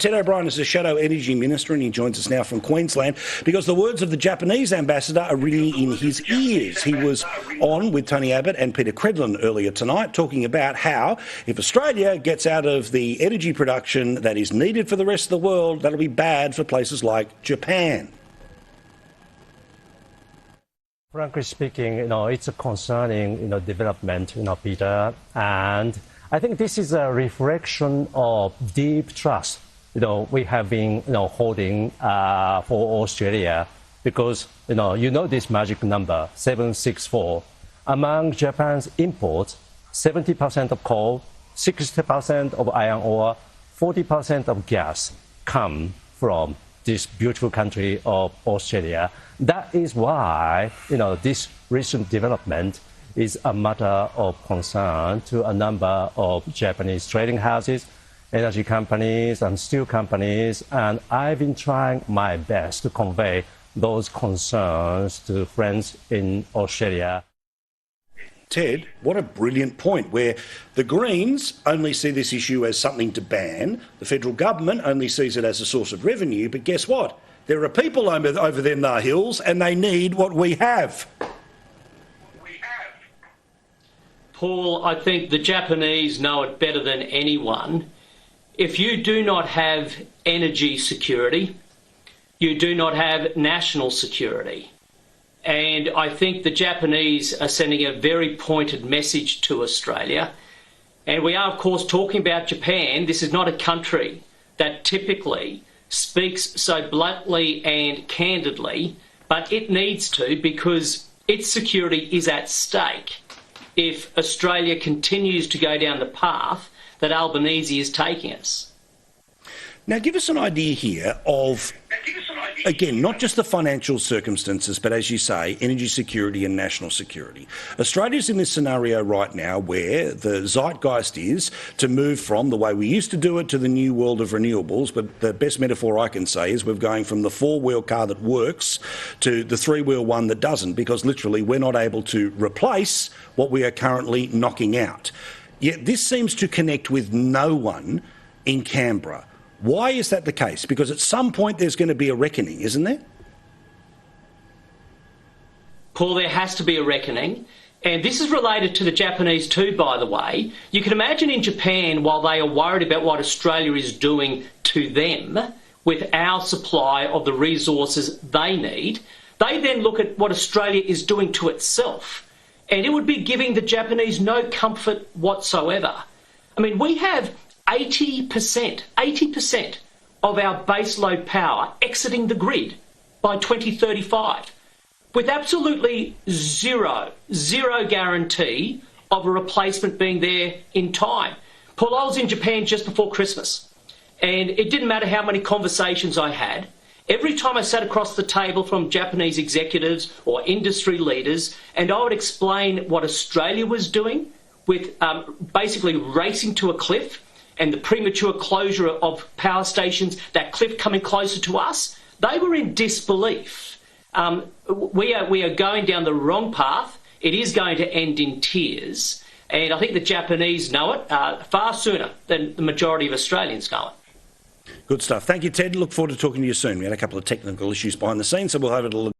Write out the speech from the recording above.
Ted O'Brien is the Shadow Energy Minister and he joins us now from Queensland because the words of the Japanese ambassador are ringing in his ears. He was on with Tony Abbott and Peter Credlin earlier tonight talking about how if Australia gets out of the energy production that is needed for the rest of the world, that'll be bad for places like Japan. Frankly speaking, it's a concerning, development, Peter, and I think this is a reflection of deep trust we have been, holding for Australia because, this magic number, 764. Among Japan's imports, 70% of coal, 60% of iron ore, 40% of gas come from this beautiful country of Australia. That is why, this recent development is a matter of concern to a number of Japanese trading houses, energy companies and steel companies, and I've been trying my best to convey those concerns to friends in Australia. Ted, what a brilliant point, where the Greens only see this issue as something to ban, the federal government only sees it as a source of revenue, but guess what? There are people over them there hills and they need what we have. Paul, I think the Japanese know it better than anyone. If you do not have energy security, you do not have national security. And I think the Japanese are sending a very pointed message to Australia. And we are, of course, talking about Japan. This is not a country that typically speaks so bluntly and candidly, but it needs to because its security is at stake if Australia continues to go down the path that Albanese is taking us. Now, give us an idea here of, again, not just the financial circumstances, but as you say, energy security and national security. Australia's in this scenario right now where the zeitgeist is to move from the way we used to do it to the new world of renewables, but the best metaphor I can say is we're going from the four-wheel car that works to the three-wheel one that doesn't, because literally we're not able to replace what we are currently knocking out. Yet this seems to connect with no one in Canberra. Why is that the case? Because at some point there's going to be a reckoning, isn't there? Paul, there has to be a reckoning. And this is related to the Japanese too, by the way. You can imagine in Japan, while they are worried about what Australia is doing to them with our supply of the resources they need, they then look at what Australia is doing to itself. And it would be giving the Japanese no comfort whatsoever. I mean, we have 80% of our baseload power exiting the grid by 2035, with absolutely zero guarantee of a replacement being there in time. Paul, I was in Japan just before Christmas, and it didn't matter how many conversations I had. Every time I sat across the table from Japanese executives or industry leaders, and I would explain what Australia was doing with basically racing to a cliff and the premature closure of power stations, that cliff coming closer to us, they were in disbelief. We are going down the wrong path. It is going to end in tears. And I think the Japanese know it far sooner than the majority of Australians know it. Good stuff. Thank you, Ted. Look forward to talking to you soon. We had a couple of technical issues behind the scenes, so we'll have it all.